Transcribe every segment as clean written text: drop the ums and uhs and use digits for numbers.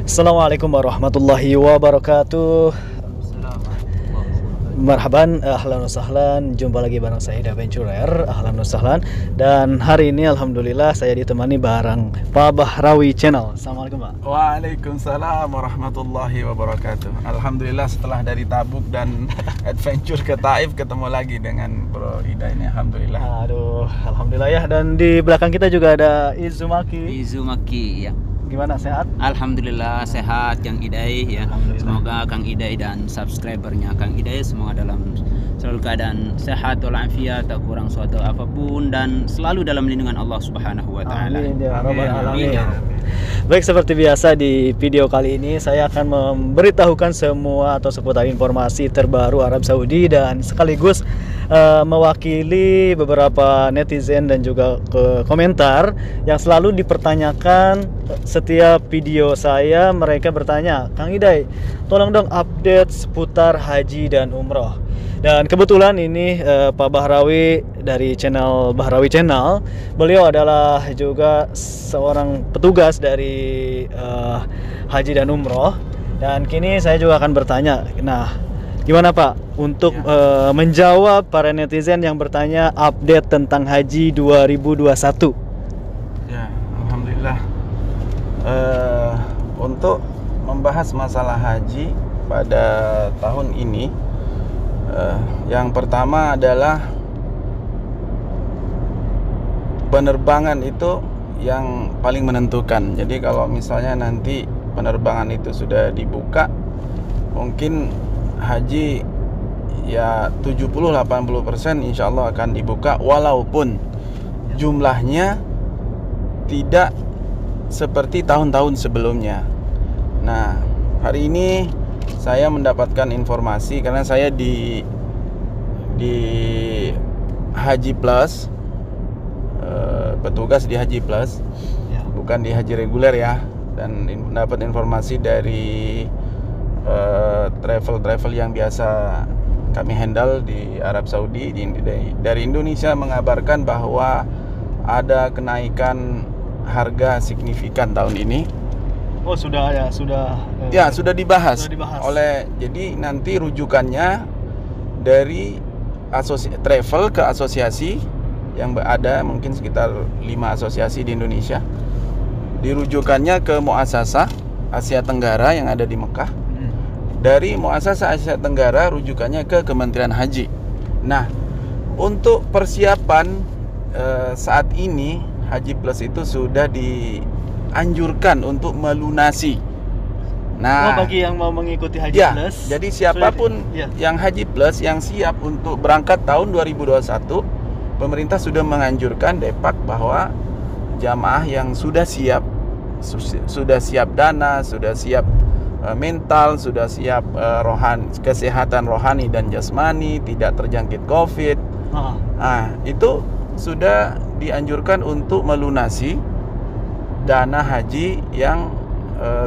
Assalamualaikum warahmatullahi wabarakatuh. Marhaban, ahlan wa sahlan. Jumpa lagi bareng saya Adventurer, ahlan wa sahlan. Dan hari ini alhamdulillah saya ditemani bareng Pak Bahrawi Channel. Assalamualaikum Pak. Waalaikumsalam warahmatullahi wabarakatuh. Alhamdulillah setelah dari Tabuk dan adventure ke Taif ketemu lagi dengan Bro Ida ini. Alhamdulillah. Aduh, alhamdulillah ya. Dan di belakang kita juga ada Izumaki. Izumaki ya. Gimana, sehat? Alhamdulillah sehat Kang Idai ya. Semoga Kang Idai dan subscribernya Kang Idai semoga dalam selalu keadaan sehat walafiat, tak kurang suatu apapun dan selalu dalam lindungan Allah Subhanahu wa taala. Amin ya rabbal alamin. Baik, seperti biasa di video kali ini saya akan memberitahukan semua atau seputar informasi terbaru Arab Saudi dan sekaligus mewakili beberapa netizen dan juga komentar yang selalu dipertanyakan setiap video saya. Mereka bertanya, Kang Idai, tolong dong update seputar haji dan umroh. Dan kebetulan ini Pak Bahrawi dari channel Bahrawi Channel, beliau adalah juga seorang petugas dari haji dan umroh. Dan kini saya juga akan bertanya, nah gimana Pak untuk menjawab para netizen yang bertanya update tentang haji 2021? Ya, alhamdulillah. Untuk membahas masalah haji pada tahun ini, yang pertama adalah penerbangan itu yang paling menentukan. Jadi kalau misalnya nanti penerbangan itu sudah dibuka, mungkin haji ya 70-80% insya Allah akan dibuka, walaupun jumlahnya tidak seperti tahun-tahun sebelumnya. Nah, hari ini saya mendapatkan informasi karena saya di Haji Plus, petugas di Haji Plus, bukan di haji reguler ya, dan mendapat informasi dari travel yang biasa kami handle di Arab Saudi dari Indonesia mengabarkan bahwa ada kenaikan harga signifikan tahun ini. Oh sudah dibahas. Oleh, jadi nanti rujukannya dari travel ke asosiasi yang ada mungkin sekitar 5 asosiasi di Indonesia. Dirujukannya ke Muassasah Asia Tenggara yang ada di Mekah. Dari Muassasah Asia Tenggara rujukannya ke Kementerian Haji. Nah, untuk persiapan saat ini Haji Plus itu sudah dianjurkan untuk melunasi. Nah, bagi yang mau mengikuti Haji Plus. Jadi siapapun yang Haji Plus yang siap untuk berangkat tahun 2021, pemerintah sudah menganjurkan Depak bahwa jamaah yang sudah siap dana, sudah siap mental, sudah siap kesehatan rohani dan jasmani, tidak terjangkit COVID. Nah, itu sudah dianjurkan untuk melunasi dana haji yang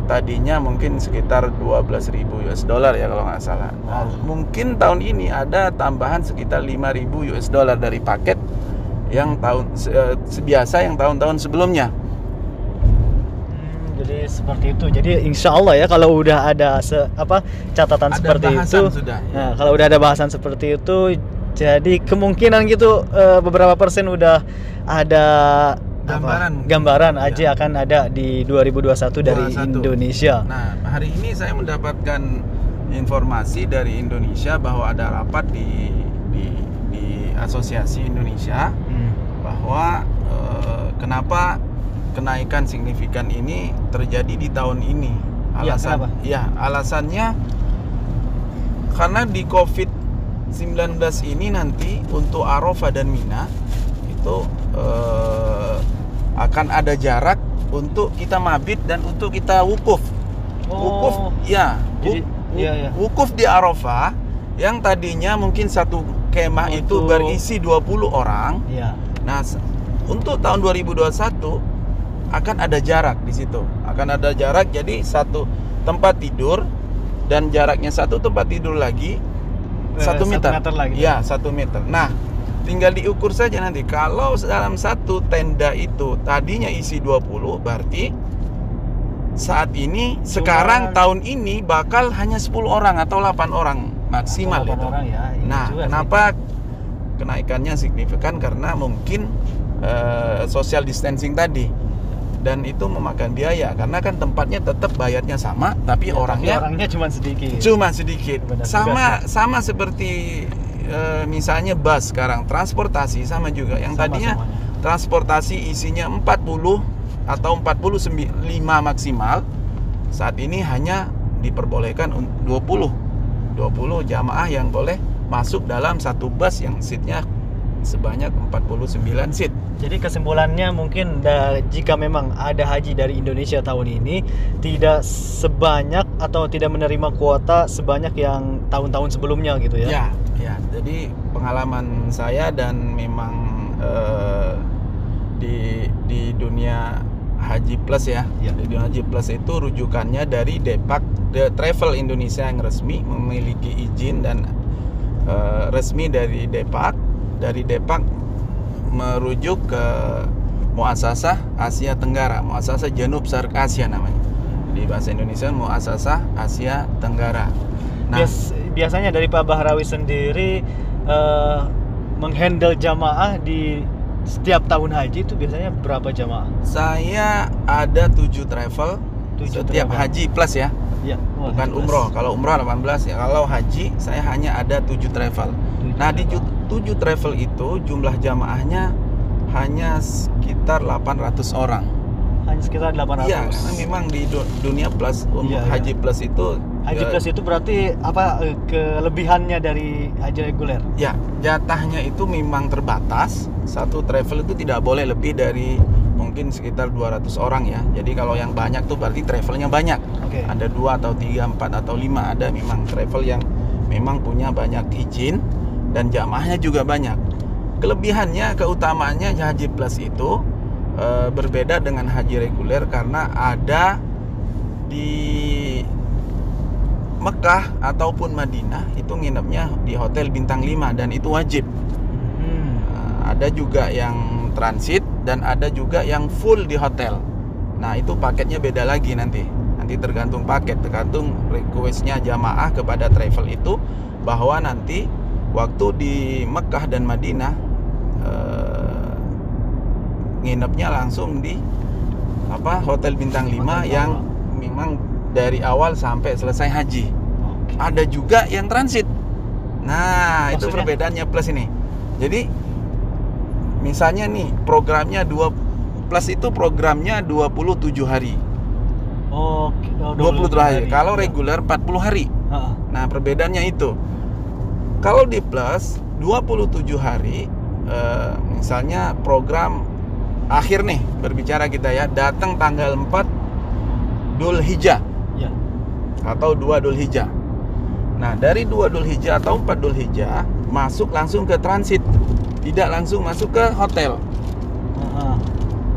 tadinya mungkin sekitar 12.000 US dollar ya kalau nggak salah. Nah, mungkin tahun ini ada tambahan sekitar 5.000 US dollar dari paket yang biasa yang tahun-tahun sebelumnya. Jadi seperti itu. Jadi insya Allah ya kalau udah ada catatan seperti itu. Sudah, ya. Nah, kalau udah ada bahasan seperti itu, jadi kemungkinan gitu beberapa persen udah ada gambaran aja akan ada di 2021 dari Indonesia. Nah, hari ini saya mendapatkan informasi dari Indonesia bahwa ada rapat di Asosiasi Indonesia bahwa kenapa kenaikan signifikan ini terjadi di tahun ini. Alasannya karena di COVID-19 ini nanti untuk Arafah dan Mina itu akan ada jarak untuk kita mabit dan untuk kita wukuf. Wukuf di Arafah yang tadinya mungkin satu kemah itu berisi 20 orang. Nah, untuk tahun 2021 akan ada jarak di situ. Akan ada jarak, jadi satu tempat tidur dan jaraknya satu tempat tidur lagi 1 meter. 1 meter lagi. Ya, 1 meter. Nah, tinggal diukur saja nanti. Kalau dalam satu tenda itu tadinya isi 20, berarti saat ini sekarang tahun ini bakal hanya 10 orang atau 8 orang maksimal Atau 8 itu. orang ya. Iya Nah, juga sih. kenapa kenaikannya signifikan? Karena mungkin social distancing tadi, dan itu memakan biaya karena kan tempatnya tetap bayarnya sama, tapi Iya, orangnya cuma sedikit. cuma sedikit. Benar Sama seperti misalnya bus sekarang, transportasi sama juga. Yang Sama tadinya semuanya. transportasi isinya 40 atau 45 maksimal, saat ini hanya diperbolehkan 20 jamaah yang boleh masuk dalam satu bus yang seatnya sebanyak 49 seat. Jadi kesimpulannya mungkin jika memang ada haji dari Indonesia tahun ini tidak sebanyak atau tidak menerima kuota sebanyak yang tahun-tahun sebelumnya gitu ya. Ya. Jadi pengalaman saya dan memang di dunia Haji Plus ya. Di dunia Haji Plus itu rujukannya dari Depak, Travel Indonesia yang resmi memiliki izin dan resmi dari Depak. Dari Depak merujuk ke Muassasah Asia Tenggara, Muassasah Janub Syarq Asia namanya. Di bahasa Indonesia Muassasah Asia Tenggara. Nah, biasanya dari Pak Bahrawi sendiri menghandle jamaah di setiap tahun haji itu biasanya berapa jamaah? saya ada 7 travel setiap travel. Haji Plus ya. Ya, Bukan umroh. Kalau umroh 18 ya. Kalau haji saya hanya ada 7 travel. Nah, di 7 travel itu jumlah jamaahnya hanya sekitar 800 orang. Hanya sekitar 800. Iya, karena memang di dunia plus Haji Plus itu Haji Plus itu berarti apa kelebihannya dari haji reguler? ya, jatahnya itu memang terbatas. Satu travel itu tidak boleh lebih dari mungkin sekitar 200 orang ya. Jadi kalau yang banyak tuh berarti travelnya banyak. Oke. Ada 2 atau 3, 4 atau 5. Ada memang travel yang memang punya banyak izin dan jamaahnya juga banyak. Kelebihannya, keutamaannya Haji Plus itu berbeda dengan haji reguler karena ada di Mekah ataupun Madinah itu nginepnya di hotel bintang 5 dan itu wajib. Ada juga yang transit dan ada juga yang full di hotel. Nah, itu paketnya beda lagi nanti tergantung paket, tergantung requestnya jamaah kepada travel itu, bahwa nanti waktu di Mekah dan Madinah nginepnya langsung di hotel bintang 5 yang memang dari awal sampai selesai haji. Ada juga yang transit. Nah, itu perbedaannya plus ini. Jadi misalnya nih programnya 2 plus itu programnya 27 hari. 27 hari. Kalau reguler 40 hari. Nah, perbedaannya itu. Kalau di plus 27 hari, misalnya program akhir nih berbicara kita ya, datang tanggal 4 Dhul Hijjah ya. Atau 2 Dhul Hijjah. Nah, dari 2 Dhul Hijjah atau 4 Dhul Hijjah masuk langsung ke transit, tidak langsung masuk ke hotel.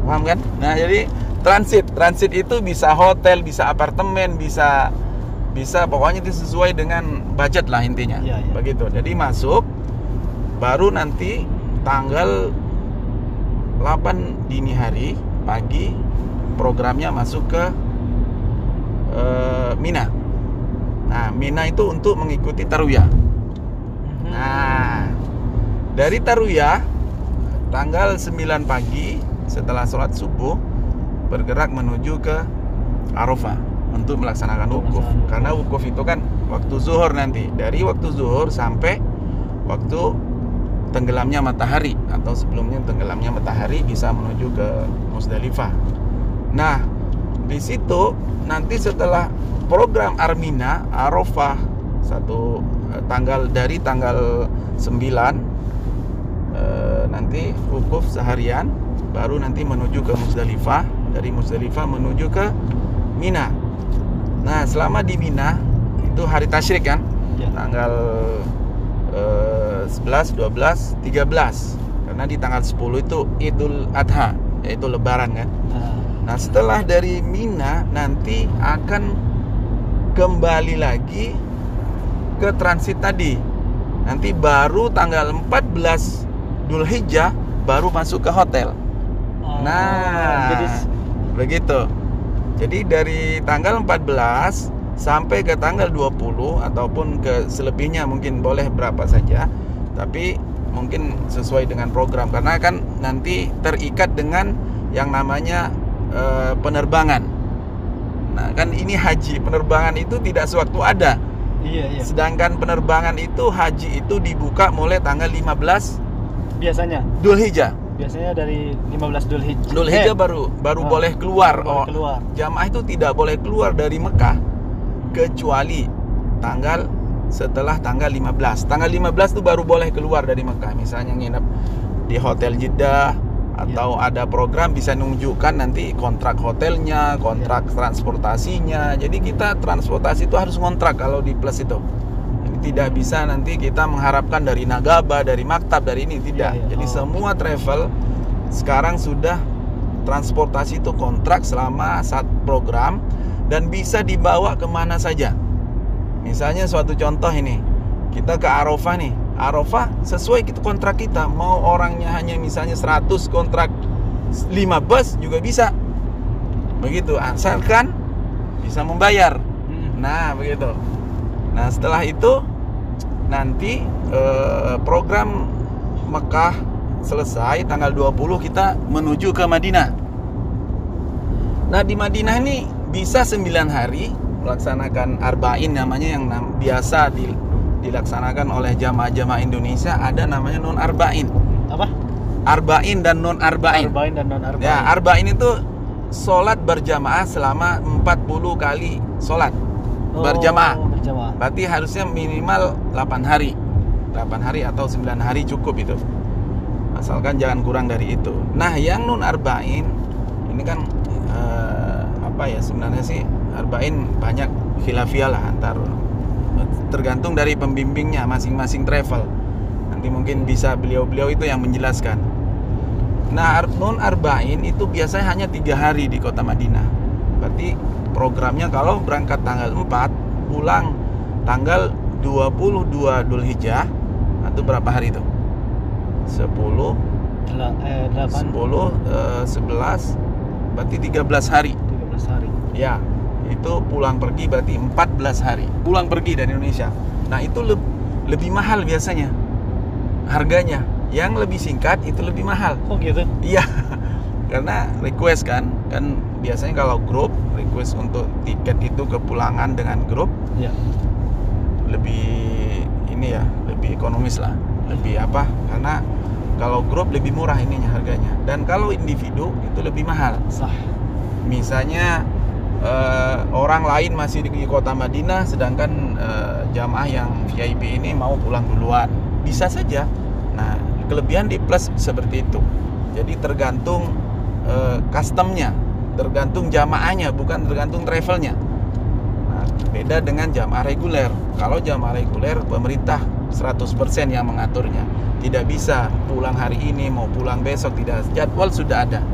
Paham kan? Nah, jadi transit itu bisa hotel, bisa apartemen, bisa pokoknya itu sesuai dengan budget lah intinya. Ya. Begitu. Jadi masuk baru nanti tanggal 8 dini hari pagi programnya masuk ke Mina. Nah, Mina itu untuk mengikuti Tarwiyah. Nah, dari Tarwiyah tanggal 9 pagi setelah sholat subuh bergerak menuju ke Arafah untuk melaksanakan wukuf. Karena wukuf itu kan waktu zuhur nanti. Dari waktu zuhur sampai waktu tenggelamnya matahari atau sebelumnya tenggelamnya matahari bisa menuju ke Musdalifah. Nah, di situ nanti setelah program Armina Arafah dari tanggal 9 nanti wukuf seharian, baru nanti menuju ke Musdalifah, dari Musdalifah menuju ke Mina. Nah, selama di Mina itu hari tasyrik kan, tanggal 11, 12, 13. Karena di tanggal 10 itu Idul Adha, yaitu lebaran kan. Nah, setelah dari Mina nanti akan kembali lagi ke transit tadi. Nanti baru tanggal 14 Dhul Hijjah baru masuk ke hotel. Nah, jadi begitu. Jadi dari tanggal 14 sampai ke tanggal 20 ataupun ke selebihnya mungkin boleh berapa saja, tapi mungkin sesuai dengan program, karena kan nanti terikat dengan yang namanya penerbangan. Nah kan ini haji, penerbangan itu tidak sewaktu ada. Iya. Sedangkan penerbangan itu, haji itu dibuka mulai tanggal 15 Biasanya Dzulhijjah. Biasanya dari 15 Dzulhijjah. Dzulhijjah baru boleh keluar. Boleh keluar. Jamaah itu tidak boleh keluar dari Mekah kecuali setelah tanggal 15. Tanggal 15 itu baru boleh keluar dari Mekah. Misalnya nginep di Hotel Jeddah atau ada program bisa nunjukkan nanti kontrak hotelnya, kontrak transportasinya. Jadi kita transportasi itu harus ngontrak kalau di Plus itu. Tidak bisa nanti kita mengharapkan dari Nagaba, dari maktab, dari ini, tidak. Jadi semua travel sekarang sudah transportasi itu kontrak selama saat program dan bisa dibawa kemana saja. Misalnya suatu contoh ini, kita ke Arafah nih, Arafah sesuai itu kontrak kita. Mau orangnya hanya misalnya 100, kontrak 5 bus juga bisa. Begitu, asalkan bisa membayar. Nah begitu. Nah setelah itu nanti program Mekah selesai tanggal 20 kita menuju ke Madinah. Nah di Madinah ini bisa 9 hari melaksanakan arba'in, namanya yang biasa dilaksanakan oleh jamaah-jamaah Indonesia, ada namanya non arba'in. Apa? Arba'in dan non arba'in. Arba'in dan non arba'in. Ya, arba'in itu sholat berjamaah selama 40 kali sholat berjamaah. Berarti harusnya minimal 8 hari 8 hari atau 9 hari cukup itu, asalkan jangan kurang dari itu. Nah yang non arba'in ini kan sebenarnya sih arba'in banyak khilafiyah lah, tergantung dari pembimbingnya masing-masing travel. Nanti mungkin bisa beliau-beliau itu yang menjelaskan. Nah non arba'in itu biasanya hanya 3 hari di kota Madinah. Berarti programnya kalau berangkat tanggal 4 pulang tanggal 22 Dzulhijjah, itu berapa hari itu? 10 10 11 berarti 13 hari. 13 hari. Ya, itu pulang pergi berarti 14 hari. Pulang pergi dari Indonesia. Nah, itu lebih mahal biasanya harganya. Yang lebih singkat itu lebih mahal. Oh gitu? Iya. Karena request kan biasanya kalau grup request untuk tiket itu kepulangan dengan grup, ya. Lebih ini ya, lebih ekonomis lah, lebih apa? Karena kalau grup lebih murah ininya harganya, dan kalau individu itu lebih mahal. Sah. Misalnya orang lain masih di kota Madinah, sedangkan jamaah yang VIP ini mau pulang duluan, bisa saja. Nah, kelebihan di Plus seperti itu. Jadi tergantung customnya, tergantung jamaahnya, bukan tergantung travelnya. Nah, beda dengan jamaah reguler. Kalau jamaah reguler pemerintah 100% yang mengaturnya. Tidak bisa pulang hari ini mau pulang besok, tidak. Jadwal sudah ada,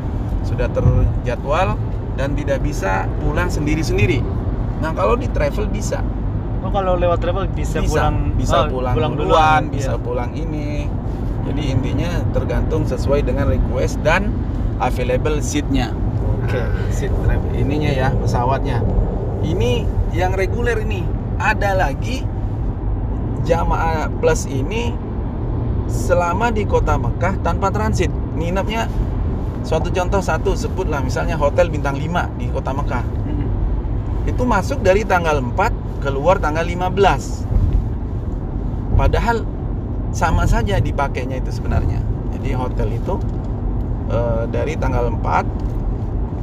sudah terjadwal, dan tidak bisa pulang sendiri-sendiri. Nah kalau di travel bisa. Oh, kalau lewat travel bisa pulang duluan, bisa pulang ini. Jadi intinya tergantung sesuai dengan request dan available seatnya. Oke. Seat ininya ya, pesawatnya. Ini yang reguler ini. Ada lagi jamaah Plus ini selama di kota Mekah tanpa transit. Nginepnya suatu contoh sebutlah misalnya hotel bintang 5 di kota Mekah. Itu masuk dari tanggal 4 keluar tanggal 15. Padahal sama saja dipakainya itu sebenarnya. Jadi hotel itu dari tanggal 4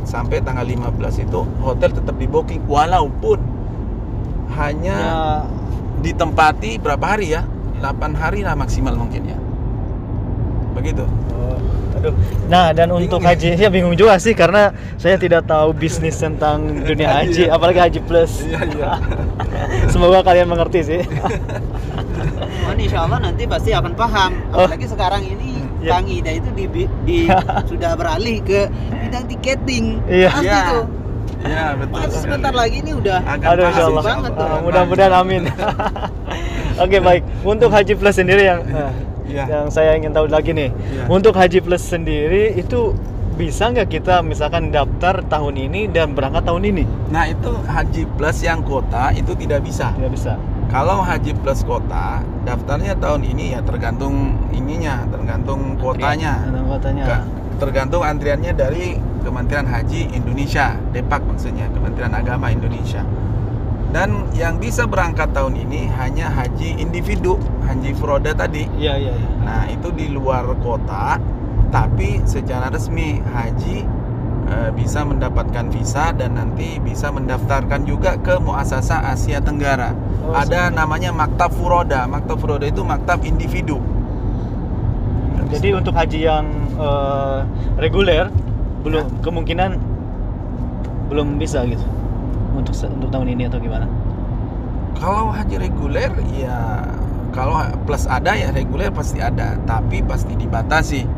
sampai tanggal 15 itu hotel tetap di booking, walaupun hanya ditempati berapa hari ya? 8 hari lah maksimal mungkin ya. Begitu. Aduh. Nah, dan untuk haji ya bingung juga sih, karena saya tidak tahu bisnis tentang dunia haji, apalagi Haji Plus. Iya. Semoga kalian mengerti sih. Insya Allah nanti pasti akan paham. Apalagi sekarang ini Kang Ida itu sudah beralih ke bidang tiketing. Iya. Pasti tuh. Iya, betul. Sebentar lagi ini udah aduh, insya Allah. banget tuh. Mudah-mudahan amin. Oke, baik. Untuk Haji Plus sendiri yang saya ingin tahu lagi nih. Untuk Haji Plus sendiri itu bisa nggak kita misalkan daftar tahun ini dan berangkat tahun ini? Nah, itu Haji Plus yang kota itu tidak bisa. Tidak bisa. Kalau Haji Plus kota, daftarnya tahun ini ya tergantung ininya, tergantung kotanya. Tergantung antriannya dari Kementerian Haji Indonesia, Depak maksudnya, Kementerian Agama Indonesia. Dan yang bisa berangkat tahun ini hanya haji individu, haji furoda tadi. Iya. Nah, itu di luar kota, tapi secara resmi haji bisa mendapatkan visa dan nanti bisa mendaftarkan juga ke Muasasah Asia Tenggara. Ada namanya Maktab Furoda. Maktab Furoda itu maktab individu. Jadi untuk haji yang reguler belum kemungkinan belum bisa gitu untuk tahun ini atau gimana? Kalau haji reguler ya, kalau plus ada ya reguler pasti ada, tapi pasti dibatasi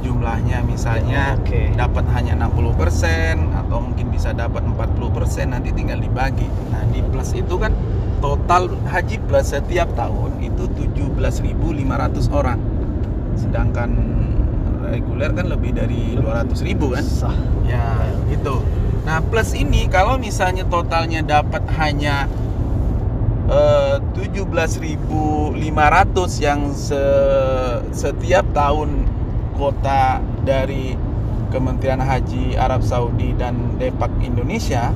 jumlahnya, misalnya dapat hanya 60% atau mungkin bisa dapat 40%, nanti tinggal dibagi. Nah, di plus itu kan total haji plus setiap tahun itu 17.500 orang. Sedangkan reguler kan lebih dari 200.000 kan? Ya, itu. Nah, plus ini kalau misalnya totalnya dapat hanya 17.500 yang setiap tahun kota dari Kementerian Haji Arab Saudi dan Depak Indonesia,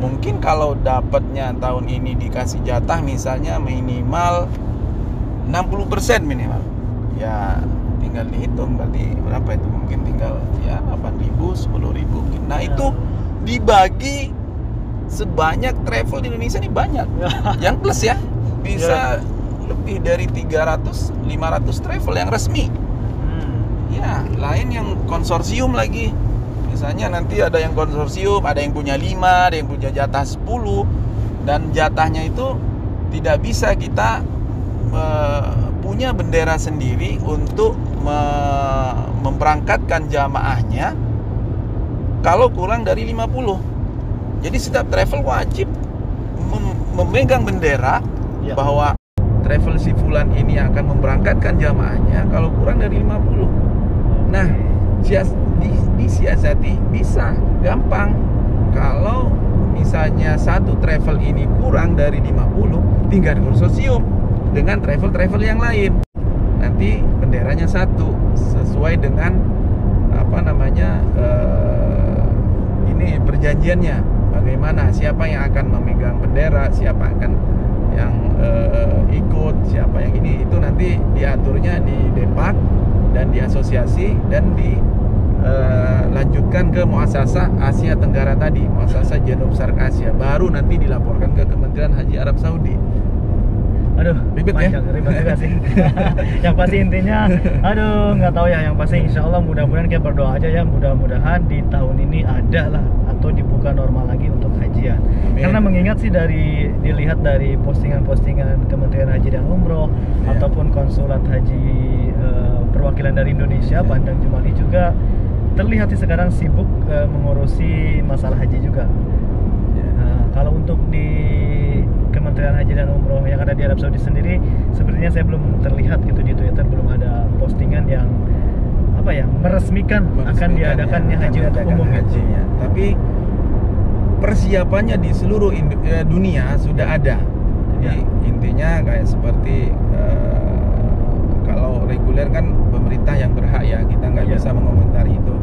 mungkin kalau dapatnya tahun ini dikasih jatah misalnya minimal 60% minimal. Ya tinggal dihitung berarti berapa itu, mungkin tinggal ya 8.000, 10.000 mungkin. Nah, itu dibagi sebanyak travel di Indonesia ini banyak. Yang plus ya bisa lebih dari 300-500 travel yang resmi. Ya, lain yang konsorsium lagi. Misalnya nanti ada yang konsorsium, ada yang punya 5, ada yang punya jatah 10, dan jatahnya itu tidak bisa kita punya bendera sendiri untuk memberangkatkan jamaahnya kalau kurang dari 50. Jadi setiap travel wajib memegang bendera bahwa travel si fulan ini akan memberangkatkan jamaahnya kalau kurang dari 50. Nah, disiasati bisa gampang. Kalau misalnya satu travel ini kurang dari 50, tinggal konsorsium dengan travel-travel yang lain. Nanti benderanya satu sesuai dengan ini perjanjiannya. Bagaimana, siapa yang akan memegang bendera, siapa akan yang ikut, siapa yang ini, itu nanti diaturnya di Depak dan di asosiasi dan dilanjutkan ke Muasasah Asia Tenggara tadi, Muasasah Janub Syarq Asia, baru nanti dilaporkan ke Kementerian Haji Arab Saudi. Aduh, ribet ya? Ribet juga sih. Yang pasti intinya, nggak tahu ya. Yang pasti insya Allah mudah-mudahan kita berdoa aja ya, mudah-mudahan di tahun ini ada lah atau dibuka normal lagi untuk hajian. Amin. Karena mengingat sih dilihat dari postingan-postingan Kementerian Haji dan Umroh ataupun Konsulat Haji perwakilan dari Indonesia, Bandang Jumali juga terlihat sih sekarang sibuk mengurusi masalah haji juga. Kalau untuk di Kementerian Haji dan Umroh yang ada di Arab Saudi sendiri, sepertinya saya belum terlihat gitu di Twitter, belum ada postingan yang meresmikan akan diadakannya haji untuk umum hajinya. Tapi persiapannya di seluruh dunia sudah ada. Jadi intinya kayak seperti kalau reguler kan pemerintah yang berhak ya, kita nggak bisa mengomentari itu.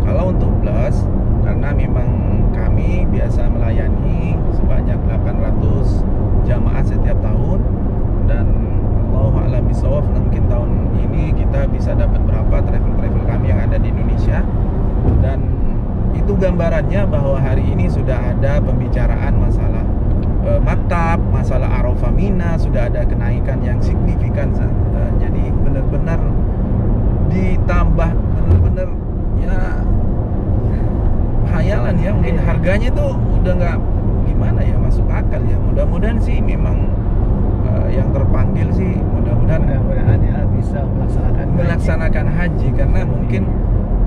Kalau untuk plus, karena memang kami biasa melayani sebanyak 800 jamaah setiap tahun, dan Allahu a'lam bishawab, mungkin tahun ini kita bisa dapat berapa travel kami yang ada di Indonesia. Dan itu gambarannya bahwa hari ini sudah ada pembicaraan masalah maktab, masalah Arafah Mina, sudah ada kenaikan yang signifikan. Jadi benar-benar ditambah, benar-benar ya hayalan ya, mungkin harganya tuh udah nggak gimana ya, masuk akal ya. Mudah-mudahan sih memang yang terpanggil sih mudah-mudahan ya bisa melaksanakan haji, karena mungkin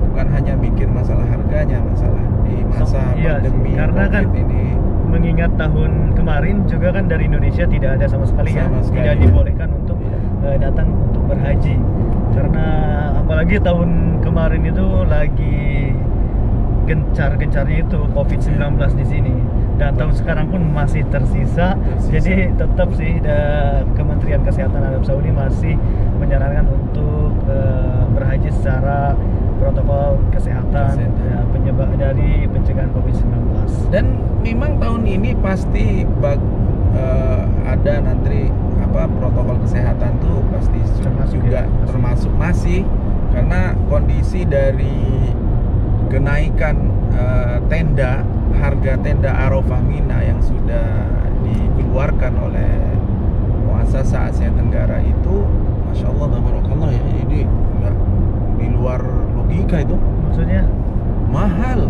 bukan hanya bikin masalah harganya, masalah di masa pandemi karena kan ini, mengingat tahun kemarin juga kan dari Indonesia tidak ada sama sekali tidak dibolehkan untuk datang untuk berhaji, karena apalagi tahun kemarin itu lagi gencar-gencarnya itu COVID-19 di sini. Dan tahun sekarang pun masih tersisa. Jadi tetap sih Kementerian Kesehatan Arab Saudi masih menyarankan untuk berhaji secara protokol kesehatan ya, dari pencegahan COVID-19. Dan memang tahun ini pasti ada nanti protokol kesehatan tuh pasti termasuk masih, karena kondisi dari kenaikan harga tenda Arafah Mina yang sudah dikeluarkan oleh Muassasah Asia Tenggara itu, Masya Allah, tabarakallah ya, jadi nggak di luar logika itu. Maksudnya mahal.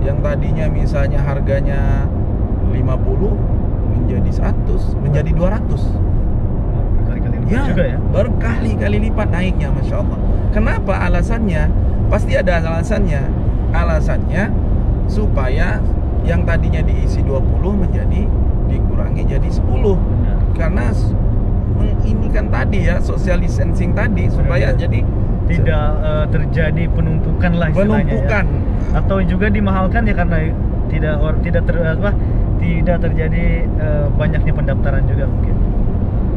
Yang tadinya misalnya harganya 50 menjadi 100, menjadi 200. Berkali-kali lipat Ya, juga ya. berkali-kali lipat naiknya, Masya Allah. Kenapa? Alasannya pasti ada alasannya. Alasannya supaya yang tadinya diisi 20 menjadi dikurangi jadi 10. Benar. Karena ini kan tadi ya, social distancing tadi, supaya jadi tidak terjadi penumpukan lah istilahnya, penumpukan ya. Atau juga dimahalkan ya, karena tidak terjadi banyaknya pendaftaran juga mungkin.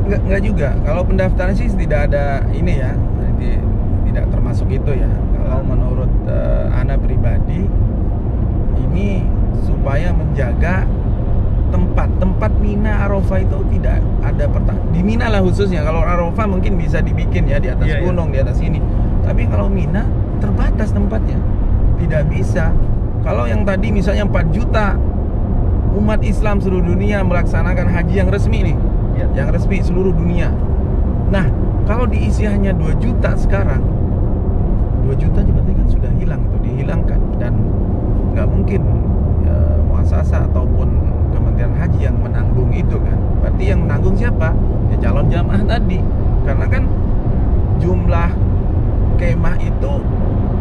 Enggak juga. Kalau pendaftaran sih tidak ada ini ya, tidak termasuk itu ya. Kalau menurut Ana pribadi, ini supaya menjaga tempat Mina Arafah itu tidak ada di Mina lah khususnya. Kalau Arafah mungkin bisa dibikin ya di atas gunung, di atas ini. Tapi kalau Mina terbatas tempatnya, tidak bisa. Kalau yang tadi misalnya 4 juta umat Islam seluruh dunia melaksanakan haji yang resmi nih, yang resmi seluruh dunia. Nah, kalau diisi hanya 2 juta sekarang, 2 juta juga kan sudah hilang, itu dihilangkan, dan nggak mungkin muassasah ataupun Kementerian Haji yang menanggung itu kan. Berarti yang menanggung siapa? Ya calon jamaah tadi. Karena kan jumlah kemah itu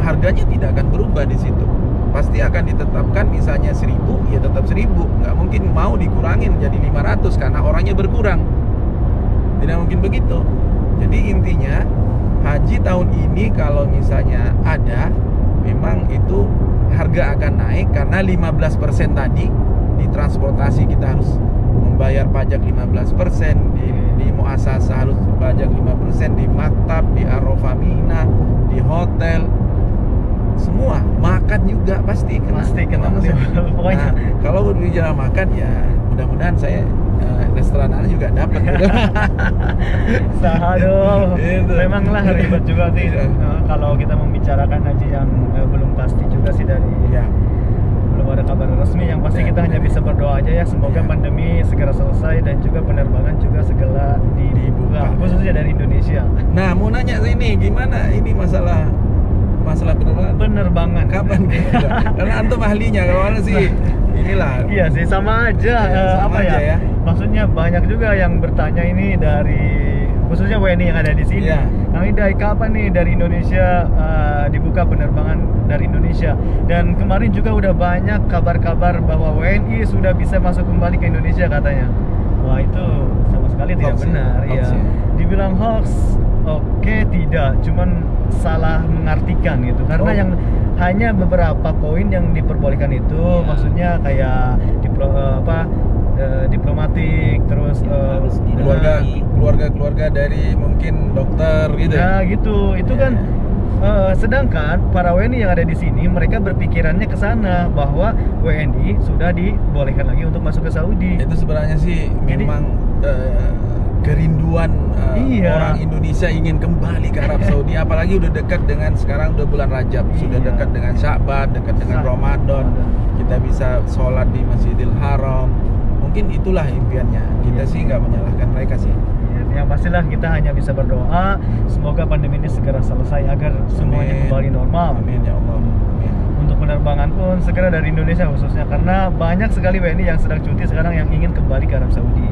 harganya tidak akan berubah di situ. Pasti akan ditetapkan, misalnya 1000, ya tetap 1000. Nggak mungkin mau dikurangin jadi 500 karena orangnya berkurang. Tidak mungkin begitu. Jadi intinya haji tahun ini kalau misalnya ada, memang itu harga akan naik karena 15% tadi. Di transportasi kita harus membayar pajak 15%, di muassasah harus pajak 5%, di maktab, di Arafah Mina, di hotel, semua makan juga pasti kena. Pokoknya. Nah, kalau berbicara makan ya mudah-mudahan saya restoran Anda juga dapat. Aduh, memanglah ribet juga sih. Kalau kita membicarakan haji yang belum pasti juga sih dari belum ada kabar resmi. Yang pasti kita hanya bisa berdoa aja ya, semoga pandemi segera selesai dan juga penerbangan juga segera dibuka, khususnya dari Indonesia. Nah, mau nanya sini, gimana ini masalah penerbangan kapan kira-kira? Karena antum ahlinya, kalau Anda sih inilah. Iya sih, sama aja. Sama aja ya. Maksudnya banyak juga yang bertanya ini dari khususnya WNI yang ada di sini. Kang Idai, kapan nih dari Indonesia dibuka penerbangan dari Indonesia? Dan kemarin juga udah banyak kabar-kabar bahwa WNI sudah bisa masuk kembali ke Indonesia katanya. Wah, itu sama sekali tidak benar. Ya. Dibilang hoax, oke, tidak, cuman salah mengartikan gitu. Karena yang hanya beberapa poin yang diperbolehkan itu, maksudnya kayak diplomatik, terus keluarga dari mungkin dokter gitu. Ya gitu, itu kan. Sedangkan para WNI yang ada di sini, mereka berpikirannya ke sana bahwa WNI sudah dibolehkan lagi untuk masuk ke Saudi. Itu sebenarnya sih memang kerinduan orang Indonesia ingin kembali ke Arab Saudi, apalagi udah dekat dengan sekarang udah bulan Rajab, sudah dekat dengan Sya'ban, dekat dengan Ramadan. Kita bisa sholat di Masjidil Haram. Mungkin itulah impiannya. Kita sih nggak menyalahkan mereka sih. Yang pastilah kita hanya bisa berdoa semoga pandemi ini segera selesai agar semuanya kembali normal. Amin ya Allah. Amin. Untuk penerbangan pun segera dari Indonesia khususnya, karena banyak sekali WNI yang sedang cuti sekarang yang ingin kembali ke Arab Saudi.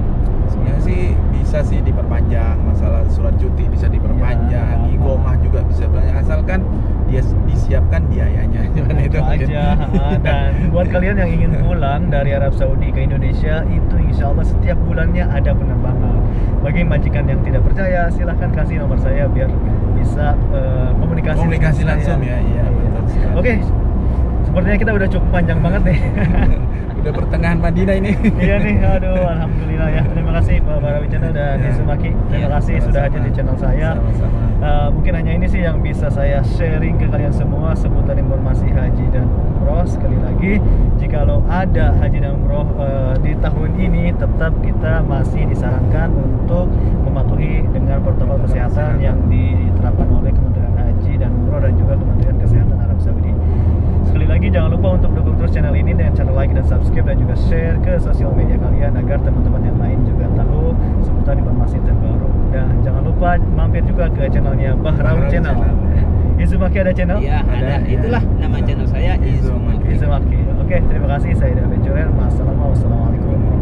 Sebenarnya sih bisa sih diperpanjang, masalah surat cuti bisa diperpanjang, iqomah juga bisa diperpanjang, asalkan dia disiapkan biayanya. Itu aja. Dan buat kalian yang ingin pulang dari Arab Saudi ke Indonesia, itu insya Allah setiap bulannya ada penerbangan. Bagi majikan yang tidak percaya, silahkan kasih nomor saya biar bisa komunikasi langsung ya. Iya, betul sekali. Oke. sepertinya kita udah cukup panjang banget nih. Udah pertengahan Madinah ini. Iya nih, aduh, alhamdulillah ya. Terima kasih Pak Barawi Channel dan Ya. Izumaki. Terima kasih sudah hadir di channel saya. Sama-sama. Mungkin hanya ini sih yang bisa saya sharing ke kalian semua seputar informasi haji dan umroh. Sekali lagi, jikalau ada haji dan umroh di tahun ini, tetap kita masih disarankan untuk mematuhi dengan protokol kesehatan yang diterapkan oleh Kementerian Haji dan Umroh dan juga Kementerian Kesehatan Arab Saudi. Sekali lagi jangan lupa untuk dukung terus channel ini dengan cara like dan subscribe dan juga share ke sosial media kalian agar teman-teman yang lain juga tahu seputar informasi terbaru. Dan jangan lupa mampir juga ke channelnya Bahrawi Channel. Izumaki ada channel? Iya, ada. Itulah nama channel saya, Izumaki. Izumaki. Oke, terima kasih. Saya David Jorer. Wassalamualaikum.